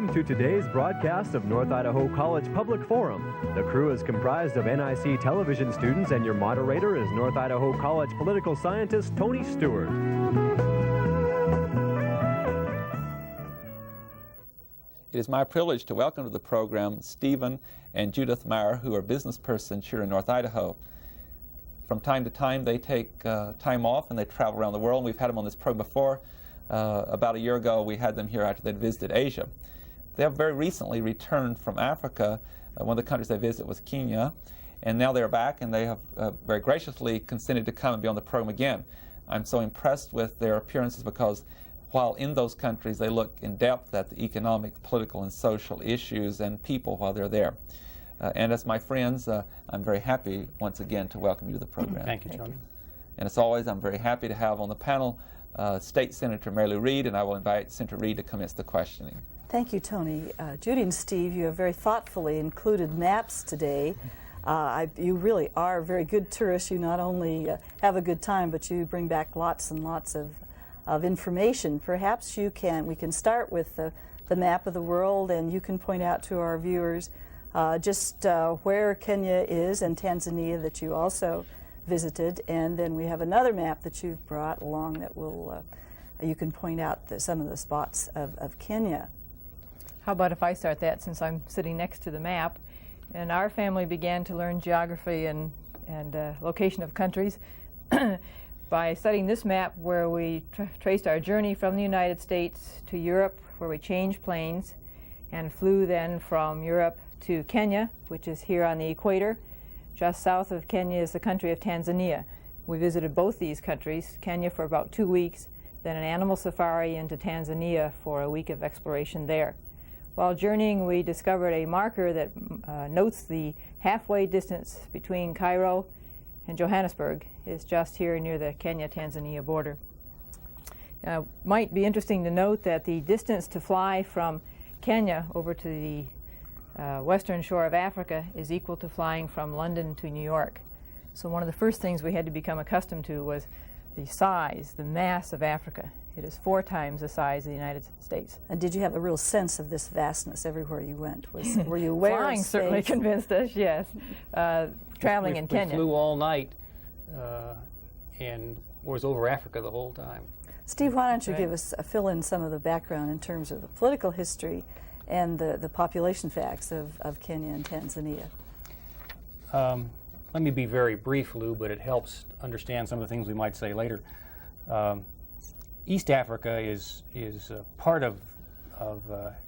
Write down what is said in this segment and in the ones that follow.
Welcome to today's broadcast of North Idaho College Public Forum. The crew is comprised of NIC television students, and your moderator is North Idaho College political scientist Tony Stewart. It is my privilege to welcome to the program Stephen and Judith Meyer, who are business persons here in North Idaho. From time to time, they take time off and they travel around the world. And we've had them on this program before. About a year ago, we had them here after they'd visited Asia. They have very recently returned from Africa. One of the countries they visited was Kenya, and now they're back, and they have very graciously consented to come and be on the program again. I'm so impressed with their appearances because while in those countries, they look in depth at the economic, political, and social issues and people while they're there. And as my friends, I'm very happy once again to welcome you to the program. Thank you, Tony. And as always, I'm very happy to have on the panel State Senator Mary Lou Reed, and I will invite Senator Reed to commence the questioning. Thank you, Tony. Judy and Steve, you have very thoughtfully included maps today. You really are very good tourists. You not only have a good time, but you bring back lots and lots of information. Perhaps we can start with the map of the world, and you can point out to our viewers just where Kenya is and Tanzania that you also visited, and then we have another map that you've brought along that will you can point out some of the spots of Kenya. How about if I start that, since I'm sitting next to the map? And our family began to learn geography and location of countries by studying this map, where we traced our journey from the United States to Europe, where we changed planes and flew then from Europe to Kenya, which is here on the equator. Just south of Kenya is the country of Tanzania. We visited both these countries, Kenya for about 2 weeks, then an animal safari into Tanzania for a week of exploration there. While journeying, we discovered a marker that notes the halfway distance between Cairo and Johannesburg. Is just here near the Kenya-Tanzania border. Might be interesting to note that the distance to fly from Kenya over to the western shore of Africa is equal to flying from London to New York. So one of the first things we had to become accustomed to was the size, the mass of Africa. It is 4 times the size of the United States. And did you have a real sense of this vastness everywhere you went? Were you aware Flying of certainly space? Convinced us, yes. Traveling in Kenya. We flew all night and was over Africa the whole time. Steve, why don't you give us fill in some of the background in terms of the political history and the population facts of Kenya and Tanzania? Let me be very brief, Lou, but it helps understand some of the things we might say later. East Africa is part of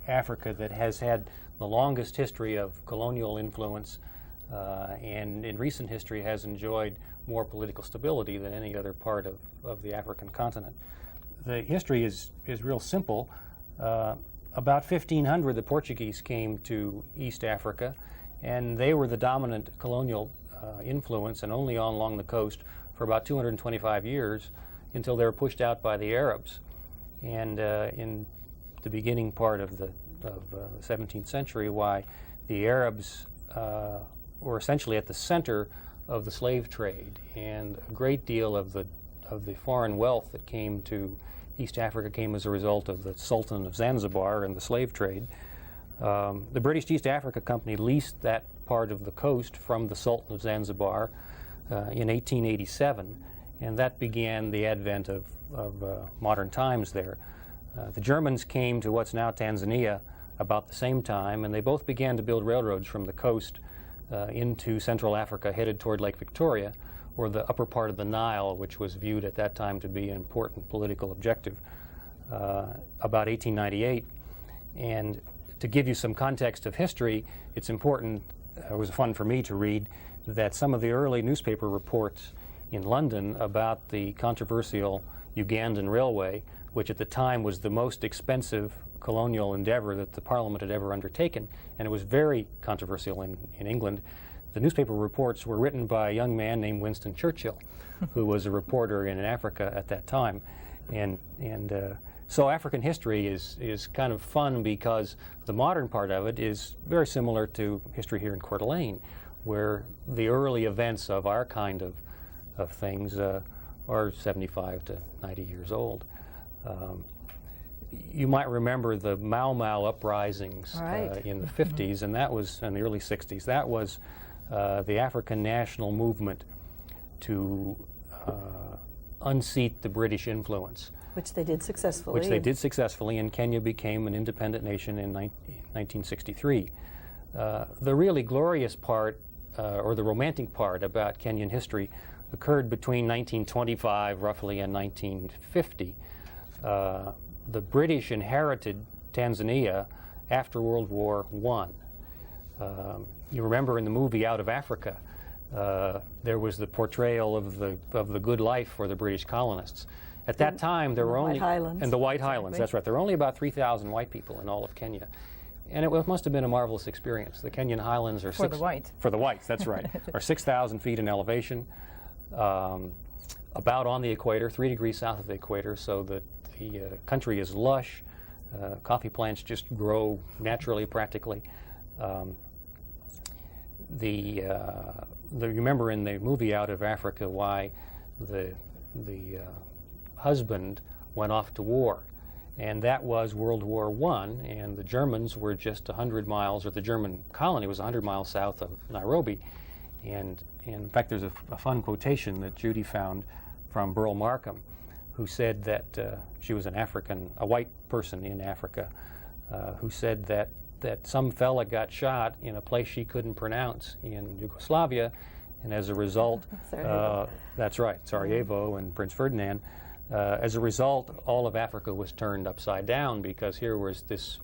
Africa that has had the longest history of colonial influence, and in recent history has enjoyed more political stability than any other part of the African continent. The history is real simple. About 1500, the Portuguese came to East Africa, and they were the dominant colonial influence, and only along the coast for about 225 years until they were pushed out by the Arabs. And in the beginning part of the 17th century, why the Arabs were essentially at the center of the slave trade, and a great deal of the foreign wealth that came to East Africa came as a result of the Sultan of Zanzibar and the slave trade. The British East Africa Company leased that part of the coast from the Sultan of Zanzibar in 1887, and that began the advent of modern times there. The Germans came to what's now Tanzania about the same time, and they both began to build railroads from the coast into Central Africa, headed toward Lake Victoria, or the upper part of the Nile, which was viewed at that time to be an important political objective, about 1898. And to give you some context of history, it's important, it was fun for me to read, that some of the early newspaper reports in London about the controversial Ugandan Railway, which at the time was the most expensive colonial endeavor that the Parliament had ever undertaken, and it was very controversial in England. The newspaper reports were written by a young man named Winston Churchill, who was a reporter in Africa at that time. And so African history is kind of fun because the modern part of it is very similar to history here in Coeur d'Alene, where the early events of our kind of things are 75 to 90 years old. you might remember the Mau Mau uprisings Right. in the 50s, and that was in the early 60s. That was the African national movement to unseat the British influence. Which they did successfully. Which they did successfully, and Kenya became an independent nation in 1963. The really glorious part, or the romantic part about Kenyan history occurred between 1925 roughly and 1950. The British inherited Tanzania after World War I. You remember in the movie Out of Africa, there was the portrayal of the good life for the British colonists. At that time, there were only... And the White Highlands, that's right. There were only about 3,000 white people in all of Kenya. And it must have been a marvelous experience. The Kenyan Highlands are... For the whites. For the whites, that's right. Are 6,000 feet in elevation, about on the equator, 3 degrees south of the equator, so that the country is lush. Coffee plants just grow naturally, practically. You remember in the movie Out of Africa why the husband went off to war, and that was World War I, and the Germans were just 100 miles, or the German colony was 100 miles south of Nairobi. And in fact, there's a fun quotation that Judy found from Burl Markham, who said that she was a white person in Africa, who said that some fella got shot in a place she couldn't pronounce in Yugoslavia, and as a result, that's right, Sarajevo and Prince Ferdinand, as a result, all of Africa was turned upside down, because here was this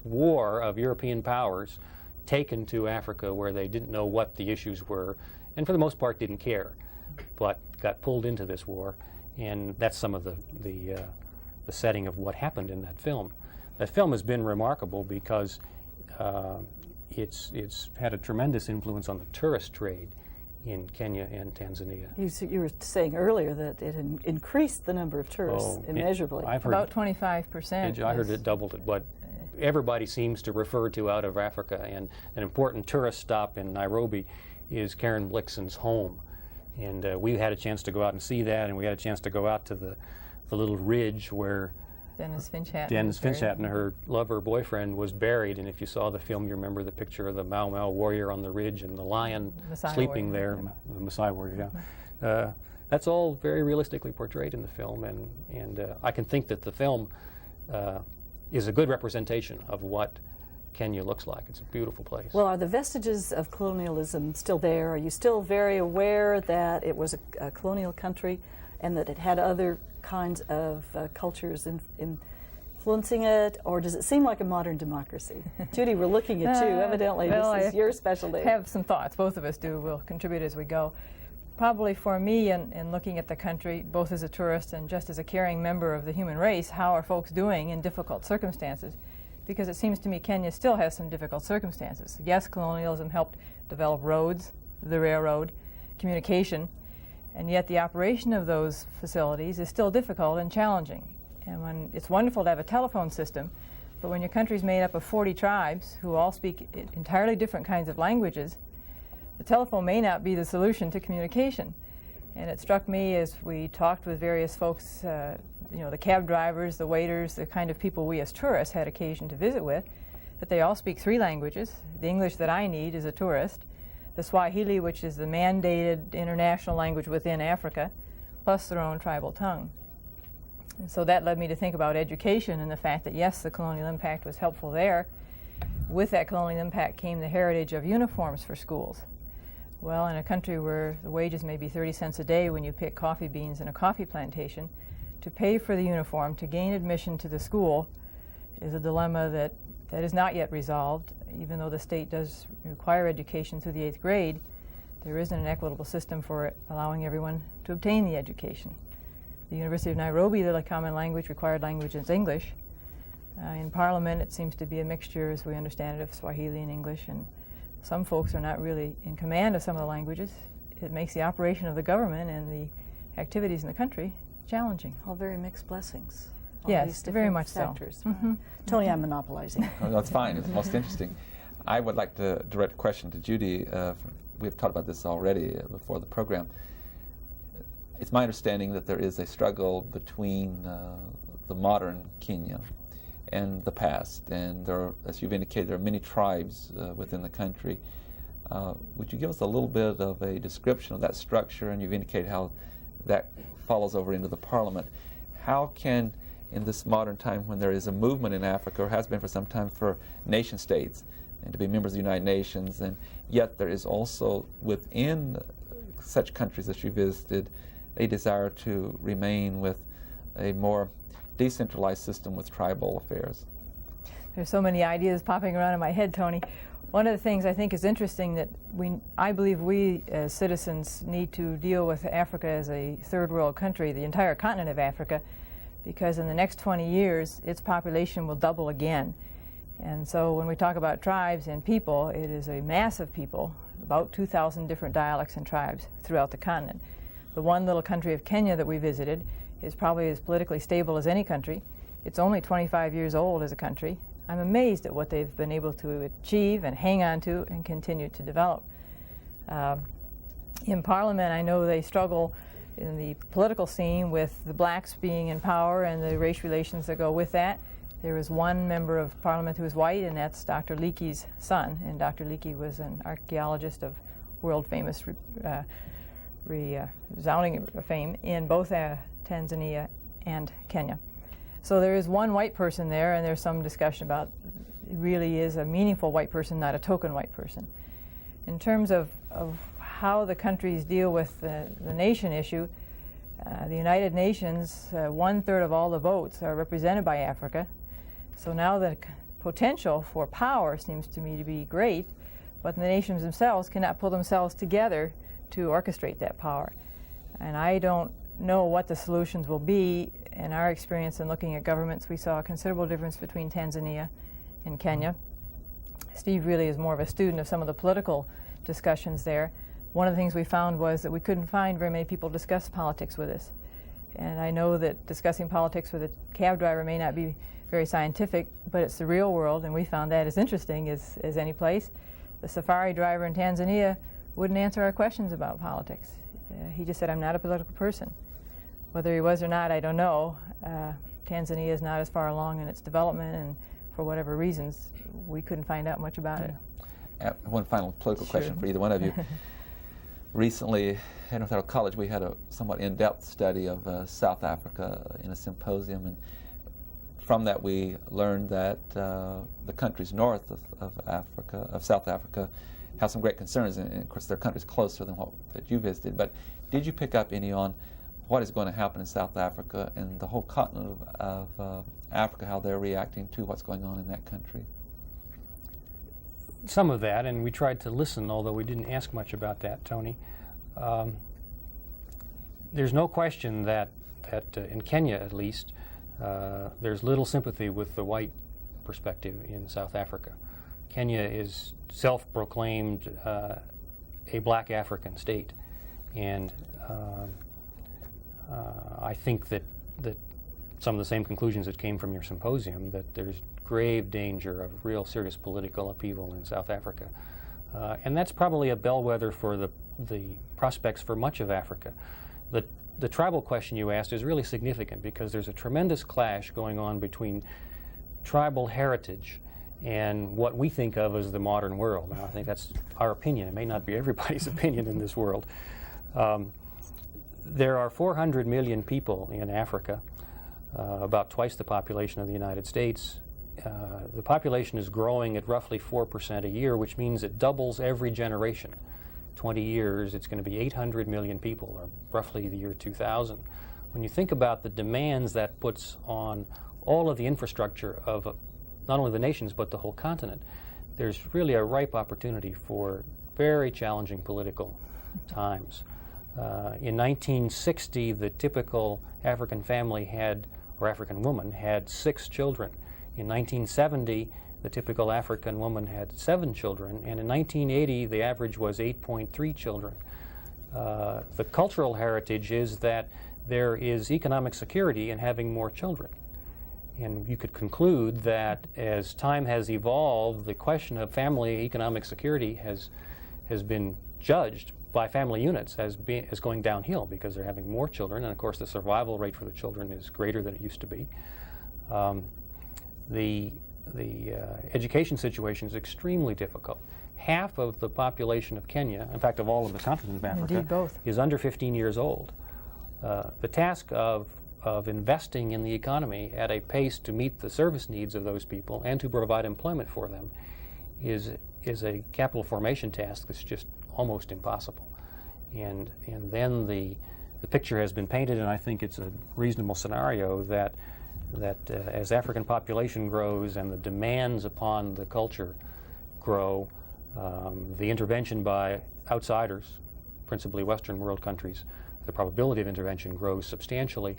war of European powers taken to Africa where they didn't know what the issues were, and for the most part didn't care, but got pulled into this war. And that's some of the setting of what happened in that film. That film has been remarkable because it's had a tremendous influence on the tourist trade in Kenya and Tanzania. You were saying earlier that it increased the number of tourists immeasurably. I've heard about 25%. I heard it doubled it, but everybody seems to refer to Out of Africa, and an important tourist stop in Nairobi is Karen Blixen's home. And we had a chance to go out and see that, and we had a chance to go out to the little ridge where Dennis Finch-Hatton and her lover boyfriend was buried. And if you saw the film, you remember the picture of the Mau Mau warrior on the ridge and the lion sleeping there, the Maasai warrior. Yeah. That's all very realistically portrayed in the film, and I can think that the film is a good representation of what Kenya looks like. It's a beautiful place. Well, are the vestiges of colonialism still there? Are you still very aware that it was a colonial country and that it had other kinds of cultures influencing it, or does it seem like a modern democracy? Judy, we're looking at you. Evidently, this is your specialty. I have some thoughts. Both of us do. We'll contribute as we go. Probably for me, in looking at the country, both as a tourist and just as a caring member of the human race, how are folks doing in difficult circumstances? Because it seems to me Kenya still has some difficult circumstances. Yes, colonialism helped develop roads, the railroad, communication, and yet the operation of those facilities is still difficult and challenging. And when it's wonderful to have a telephone system, but when your country's made up of 40 tribes who all speak entirely different kinds of languages, the telephone may not be the solution to communication. And it struck me as we talked with various folks, the cab drivers, the waiters, the kind of people we as tourists had occasion to visit with, that they all speak 3 languages. The English that I need as a tourist, the Swahili, which is the mandated international language within Africa, plus their own tribal tongue. And so that led me to think about education and the fact that, yes, the colonial impact was helpful there. With that colonial impact came the heritage of uniforms for schools. Well, in a country where the wages may be 30 cents a day when you pick coffee beans in a coffee plantation, to pay for the uniform, to gain admission to the school, is a dilemma that is not yet resolved. Even though the state does require education through the 8th grade, there isn't an equitable system for allowing everyone to obtain the education. The University of Nairobi, the common language, required language is English. In Parliament, it seems to be a mixture, as we understand it, of Swahili and English, and some folks are not really in command of some of the languages. It makes the operation of the government and the activities in the country challenging. All very mixed blessings. Yes, very much factors. so. Mm-hmm. Tony, I'm monopolizing. Oh, that's fine. It's most interesting. I would like to direct a question to Judy. We've talked about this already before the program. It's my understanding that there is a struggle between the modern Kenya in the past, and there are, as you've indicated, there are many tribes within the country. Would you give us a little bit of a description of that structure? And you've indicated how that follows over into the Parliament. How can, in this modern time when there is a movement in Africa, or has been for some time, for nation states and to be members of the United Nations, and yet there is also within such countries that you visited a desire to remain with a more decentralized system with tribal affairs? There's so many ideas popping around in my head, Tony. One of the things I think is interesting that I believe we as citizens need to deal with Africa as a third world country, the entire continent of Africa, because in the next 20 years its population will double again. And so when we talk about tribes and people, it is a mass of people, about 2,000 different dialects and tribes throughout the continent. The one little country of Kenya that we visited is probably as politically stable as any country. It's only 25 years old as a country. I'm amazed at what they've been able to achieve and hang on to and continue to develop. In Parliament, I know they struggle in the political scene with the blacks being in power and the race relations that go with that. There was one member of Parliament who was white, and that's Dr. Leakey's son. And Dr. Leakey was an archaeologist of world-famous, resounding fame in both Tanzania and Kenya. So there is one white person there, and there's some discussion about it really is a meaningful white person, not a token white person. In terms of how the countries deal with the nation issue, the United Nations, 1/3 of all the votes are represented by Africa. So now the potential for power seems to me to be great, but the nations themselves cannot pull themselves together to orchestrate that power. And I don't know what the solutions will be. In our experience in looking at governments, we saw a considerable difference between Tanzania and Kenya. Steve really is more of a student of some of the political discussions there. One of the things we found was that we couldn't find very many people discuss politics with us. And I know that discussing politics with a cab driver may not be very scientific, but it's the real world, and we found that as interesting as any place. The safari driver in Tanzania wouldn't answer our questions about politics. He just said, "I'm not a political person." Whether he was or not, I don't know. Tanzania is not as far along in its development, and for whatever reasons, we couldn't find out much about it. One final political question for either one of you. Recently, at Untitled College, we had a somewhat in-depth study of South Africa in a symposium, and from that we learned that the countries north of South Africa, have some great concerns, and of course, there are countries closer than what that you visited. But did you pick up any on what is going to happen in South Africa and the whole continent of Africa, how they're reacting to what's going on in that country? Some of that, and we tried to listen, although we didn't ask much about that, Tony. There's no question that in Kenya, at least, there's little sympathy with the white perspective in South Africa. Kenya is self-proclaimed a black African state, and I think that some of the same conclusions that came from your symposium, that there's grave danger of real serious political upheaval in South Africa. And that's probably a bellwether for the prospects for much of Africa. The tribal question you asked is really significant because there's a tremendous clash going on between tribal heritage and what we think of as the modern world. Now, I think that's our opinion. It may not be everybody's opinion in this world. There are 400 million people in Africa, about twice the population of the United States. The population is growing at roughly 4% a year, which means it doubles every generation. 20 years, it's going to be 800 million people, or roughly the year 2000. When you think about the demands that puts on all of the infrastructure of not only the nations but the whole continent, there's really a ripe opportunity for very challenging political times. In 1960, the typical African family had, or African woman, had 6 children. In 1970, the typical African woman had 7 children, and in 1980, the average was 8.3 children. The cultural heritage is that there is economic security in having more children. And you could conclude that as time has evolved, the question of family economic security has been judged by family units as going downhill because they're having more children, and of course the survival rate for the children is greater than it used to be. the education situation is extremely difficult. Half of the population of Kenya, in fact of all of the continent of Africa, Indeed, both. is under 15 years old. The task of investing in the economy at a pace to meet the service needs of those people and to provide employment for them is a capital formation task that's just almost impossible. And then the picture has been painted, and I think it's a reasonable scenario that as African population grows and the demands upon the culture grow, the intervention by outsiders, principally Western world countries, the probability of intervention grows substantially,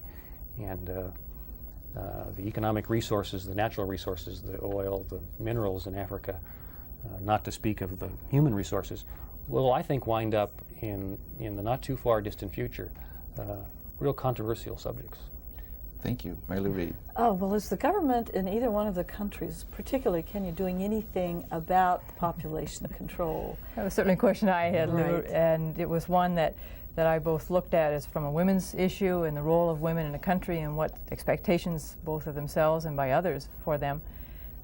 and the economic resources, the natural resources, the oil, the minerals in Africa, not to speak of the human resources, will, I think, wind up in the not too far distant future real controversial subjects. Thank you. Mary Lou Reed. Oh, well, is the government in either one of the countries, particularly Kenya, doing anything about the population control? That was certainly a question I had, Lou, Right. and it was one that I both looked at as from a women's issue and the role of women in a country and what expectations both of themselves and by others for them.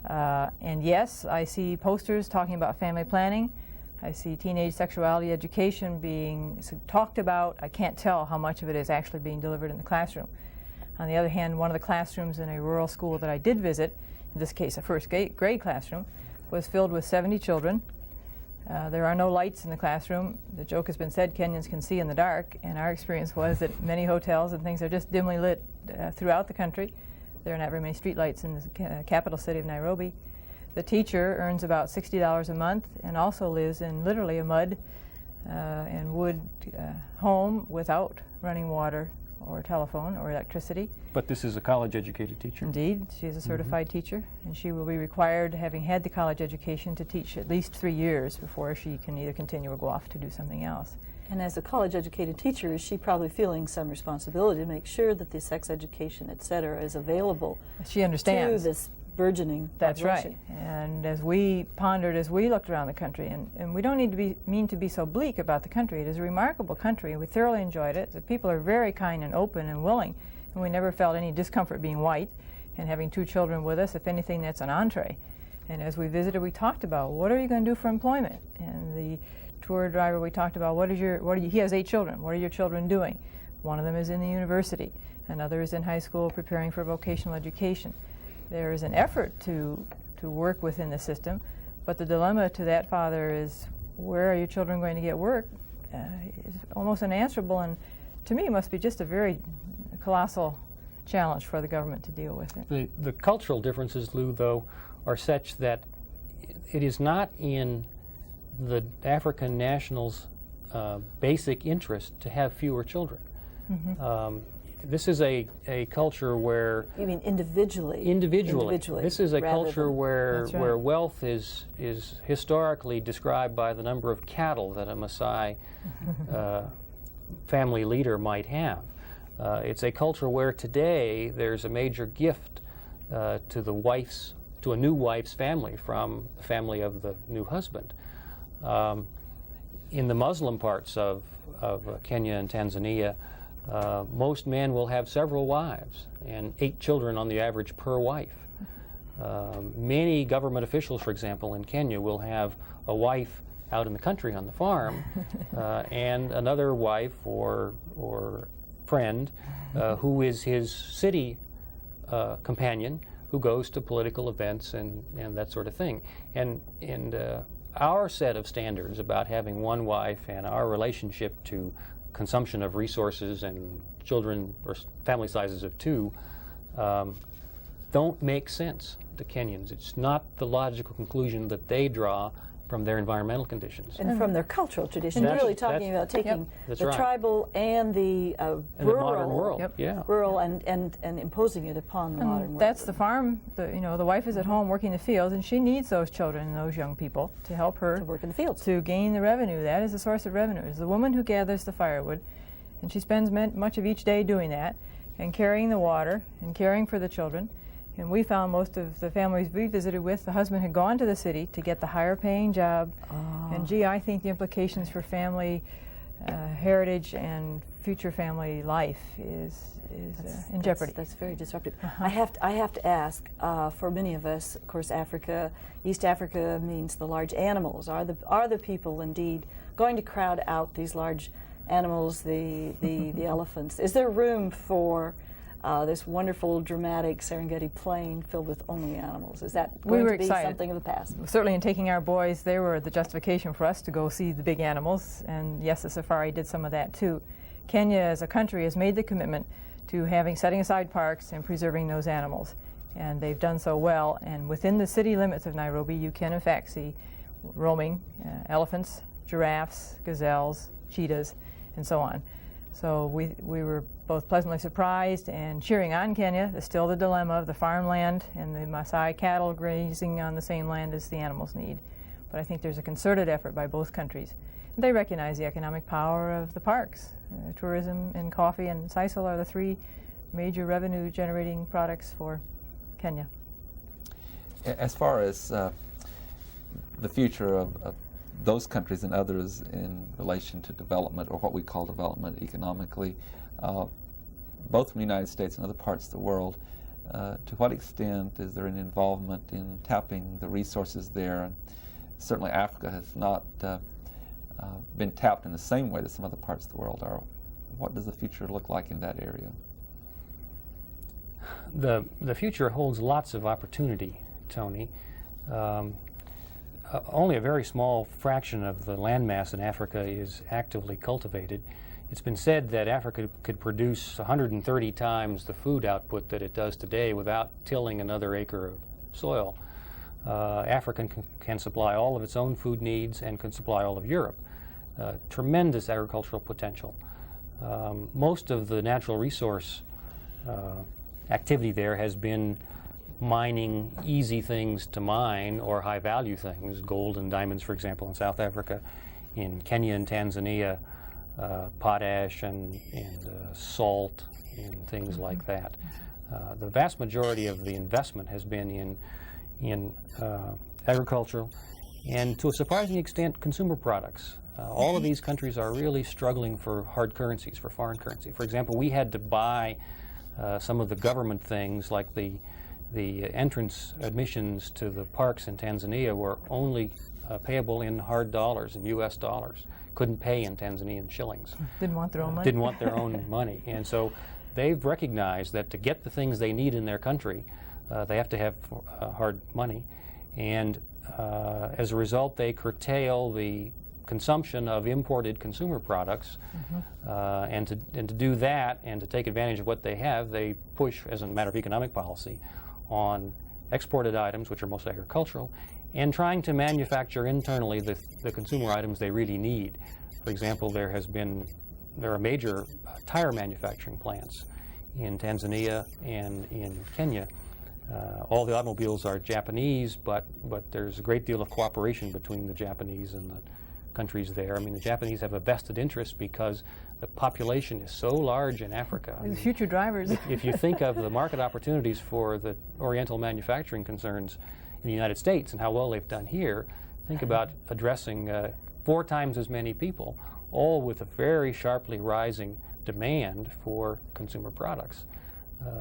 And yes, I see posters talking about family planning. I see teenage sexuality education being talked about. I can't tell how much of it is actually being delivered in the classroom. On the other hand, one of the classrooms in a rural school that I did visit, in this case a first grade classroom, was filled with 70 children. There are no lights in the classroom. The joke has been said, Kenyans can see in the dark, and our experience was that many hotels and things are just dimly lit throughout the country. There are not very many street lights in the capital city of Nairobi. The teacher earns about $60 a month and also lives in literally a mud and wood home without running water or telephone or electricity. But this is a college-educated teacher. Indeed, she is a certified teacher, and she will be required, having had the college education, to teach at least 3 years before she can either continue or go off to do something else. And as a college-educated teacher, is she probably feeling some responsibility to make sure that the sex education, et cetera, is available She understands. to this burgeoning That's population? right. And as we pondered, as we looked around the country, and we don't need to mean to be so bleak about the country. It is a remarkable country, and we thoroughly enjoyed it. The people are very kind and open and willing, and we never felt any discomfort being white and having 2 children with us. If anything, that's an entree. And as we visited, we talked about, what are you going to do for employment? And the tour driver, we talked about, he has 8 children. What are your children doing? One of them is in the university. Another is in high school preparing for vocational education. There is an effort to work within the system, but the dilemma to that father is, where are your children going to get work? Is almost unanswerable, and to me must be just a very colossal challenge for the government to deal with it. The cultural differences, Lou, though, are such that it is not in the African nationals' basic interest to have fewer children. Mm-hmm. This is a culture where... You mean individually? Individually. This is a culture where That's right. where wealth is historically described by the number of cattle that a Maasai family leader might have. It's a culture where today there's a major gift to a new wife's family from the family of the new husband. In the Muslim parts of Kenya and Tanzania, most men will have several wives and 8 children on the average per wife. Many government officials, for example, in Kenya will have a wife out in the country on the farm and another wife or friend who is his city companion who goes to political events and that sort of thing. And our set of standards about having one wife and our relationship to consumption of resources and children or family sizes of 2 don't make sense to Kenyans. It's not the logical conclusion that they draw from their environmental conditions. And from their cultural tradition. You're really talking about taking That's the right. tribal and the And the rural, modern world. Yep. Yeah. rural and imposing it upon the modern world. That's the farm. The wife is at home working the fields, and she needs those children and those young people to help her to work in the fields. to gain the revenue. That is the source of revenue. Is the woman who gathers the firewood, and she spends much of each day doing that, and carrying the water and caring for the children. And we found most of the families we visited with, the husband had gone to the city to get the higher paying job. And gee, I think the implications for family heritage and future family life is in jeopardy. That's very disruptive. I have to ask, for many of us, of course, Africa, East Africa means the large animals. Are the people indeed going to crowd out these large animals, the elephants? Is there room for this wonderful, dramatic Serengeti Plain filled with only animals? Is that going to be excited. something of the past? Certainly in taking our boys, they were the justification for us to go see the big animals, and yes, the safari did some of that too. Kenya as a country has made the commitment to setting aside parks and preserving those animals, and they've done so well. And within the city limits of Nairobi, you can in fact see roaming elephants, giraffes, gazelles, cheetahs, and so on. So we were both pleasantly surprised and cheering on Kenya. There's still the dilemma of the farmland and the Maasai cattle grazing on the same land as the animals need. But I think there's a concerted effort by both countries. They recognize the economic power of the parks. Tourism and coffee and sisal are the three major revenue-generating products for Kenya. As far as the future of those countries and others in relation to development, or what we call development economically, both from the United States and other parts of the world, to what extent is there an involvement in tapping the resources there? And certainly Africa has not been tapped in the same way that some other parts of the world are. What does the future look like in that area? The future holds lots of opportunity, Tony. Only a very small fraction of the landmass in Africa is actively cultivated. It's been said that Africa could produce 130 times the food output that it does today without tilling another acre of soil. Africa can supply all of its own food needs and can supply all of Europe. Tremendous agricultural potential. Most of the natural resource activity there has been mining easy things to mine or high value things, gold and diamonds, for example, in South Africa. In Kenya and Tanzania, potash and salt and things like that. The vast majority of the investment has been in agricultural and, to a surprising extent, consumer products. All of these countries are really struggling for hard currencies, for foreign currency. For example, we had to buy some of the government things, like the entrance admissions to the parks in Tanzania were only payable in hard dollars, in U.S. dollars. Couldn't pay in Tanzanian shillings. Didn't want their own money. Didn't want their own money. And so they've recognized that to get the things they need in their country, they have to have hard money. And as a result, they curtail the consumption of imported consumer products. And to do that and to take advantage of what they have, they push, as a matter of economic policy, on exported items, which are mostly agricultural, and trying to manufacture internally the consumer items they really need. For example, there are major tire manufacturing plants in Tanzania and in Kenya. All the automobiles are Japanese, but there's a great deal of cooperation between the Japanese and the countries there. I mean, the Japanese have a vested interest because the population is so large in Africa. The future drivers. If you think of the market opportunities for the Oriental manufacturing concerns in the United States and how well they've done here, think about addressing 4 times as many people, all with a very sharply rising demand for consumer products.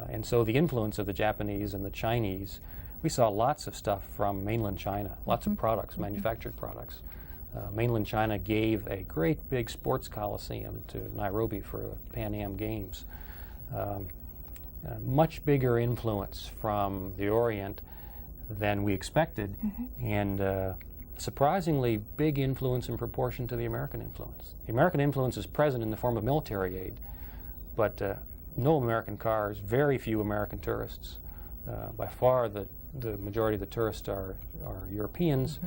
And so the influence of the Japanese and the Chinese, we saw lots of stuff from mainland China, lots of products, manufactured products. Mainland China gave a great big sports coliseum to Nairobi for Pan Am Games. Much bigger influence from the Orient than we expected, and surprisingly big influence in proportion to the American influence. The American influence is present in the form of military aid, but no American cars, very few American tourists. By far the majority of the tourists are Europeans.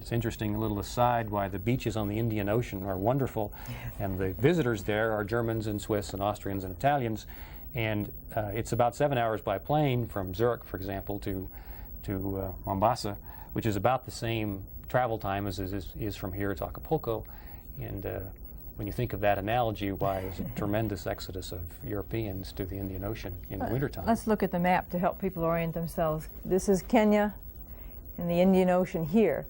It's interesting, a little aside, why the beaches on the Indian Ocean are wonderful, and the visitors there are Germans and Swiss and Austrians and Italians, and it's about 7 hours by plane from Zurich, for example, to Mombasa, which is about the same travel time as is from here to Acapulco. And when you think of that analogy, why there's a tremendous exodus of Europeans to the Indian Ocean in the wintertime. Let's look at the map to help people orient themselves. This is Kenya and the Indian Ocean here.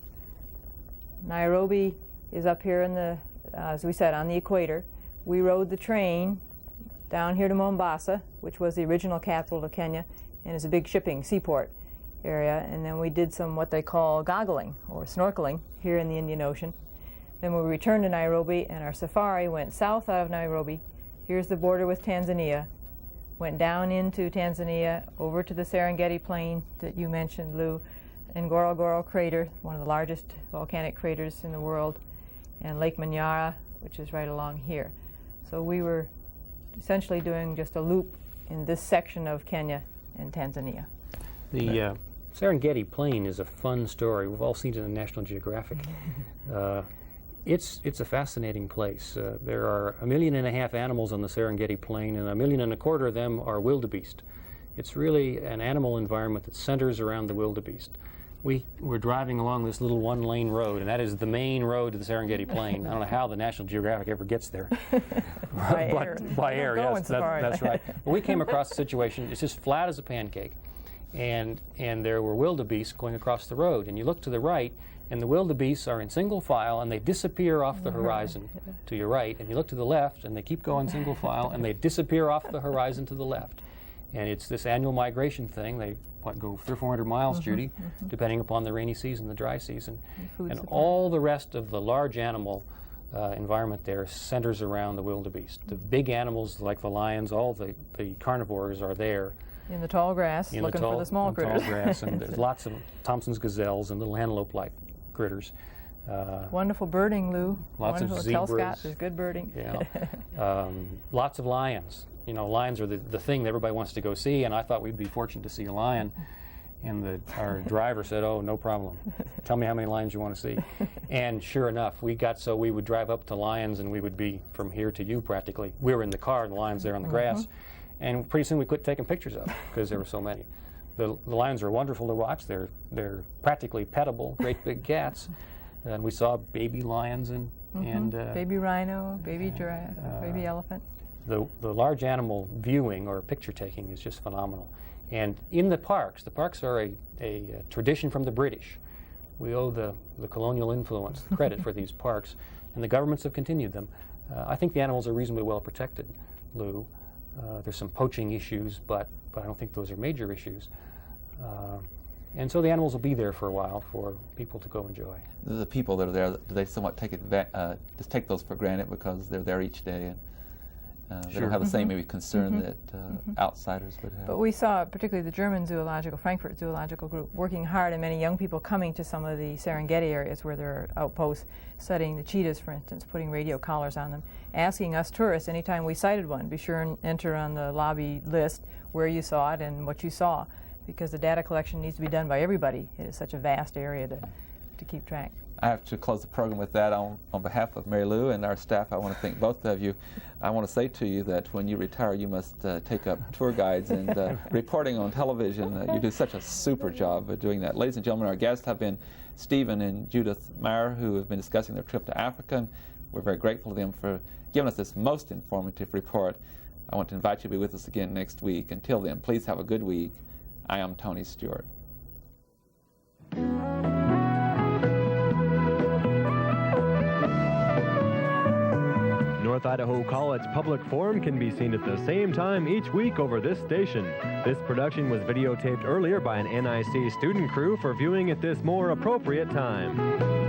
Nairobi is up here in the, as we said, on the equator, we rode the train down here to Mombasa, which was the original capital of Kenya, and is a big shipping seaport area. And then we did some what they call goggling or snorkeling here in the Indian Ocean. Then we returned to Nairobi, and our safari went south out of Nairobi. Here's the border with Tanzania. Went down into Tanzania, over to the Serengeti Plain that you mentioned, Lou, Ngorongoro crater, one of the largest volcanic craters in the world, and Lake Manyara, which is right along here. So we were essentially doing just a loop in this section of Kenya and Tanzania. The Serengeti Plain is a fun story. We've all seen it in National Geographic. It's a fascinating place. There are 1.5 million animals on the Serengeti Plain, and 1.25 million of them are wildebeest. It's really an animal environment that centers around the wildebeest. We were driving along this little one-lane road, and that is the main road to the Serengeti Plain. I don't know how the National Geographic ever gets there. By air, yes, that's right. But we came across a situation, it's just flat as a pancake, and there were wildebeest going across the road. And you look to the right, and the wildebeest are in single file, and they disappear off the horizon to your right. And you look to the left, and they keep going single file, and they disappear off the horizon to the left. And it's this annual migration thing. They go 300 or 400 miles, Judy, depending upon the rainy season, the dry season. And all the rest of the large animal environment there centers around the wildebeest. The big animals like the lions, all the carnivores are there. In the tall grass, looking for the small critters. Tall grass, and there's lots of Thompson's gazelles and little antelope-like critters. Wonderful birding, Lou. Lots wonderful. of zebras. Tell Scott there's good birding. Yeah. Lots of lions. You know, lions are the thing that everybody wants to go see, and I thought we'd be fortunate to see a lion. And our driver said, "Oh, no problem. Tell me how many lions you want to see." And sure enough, we got so we would drive up to lions, and we would be from here to you practically. We were in the car, and the lions there on the grass. And pretty soon we quit taking pictures of them because there were so many. The lions are wonderful to watch. They're practically pettable, great big cats. And we saw baby lions and baby rhino, baby giraffe, baby elephant. The large animal viewing or picture taking is just phenomenal. And in the parks are a tradition from the British. We owe the colonial influence credit for these parks, and the governments have continued them. I think the animals are reasonably well protected, Lou. There's some poaching issues, but I don't think those are major issues. And so the animals will be there for a while for people to go enjoy. The people that are there, do they somewhat just take those for granted because they're there each day? And they don't have the same maybe concern that outsiders would have. But we saw particularly the German Frankfurt Zoological Group working hard, and many young people coming to some of the Serengeti areas where there are outposts, studying the cheetahs, for instance, putting radio collars on them, asking us tourists anytime we sighted one, be sure and enter on the lobby list where you saw it and what you saw, because the data collection needs to be done by everybody. It is such a vast area to keep track. I have to close the program with that. On behalf of Mary Lou and our staff, I want to thank both of you. I want to say to you that when you retire, you must take up tour guides and reporting on television. You do such a super job of doing that. Ladies and gentlemen, our guests have been Stephen and Judith Meyer, who have been discussing their trip to Africa. And we're very grateful to them for giving us this most informative report. I want to invite you to be with us again next week. Until then, please have a good week. I am Tony Stewart. North Idaho College Public Forum can be seen at the same time each week over this station. This production was videotaped earlier by an NIC student crew for viewing at this more appropriate time.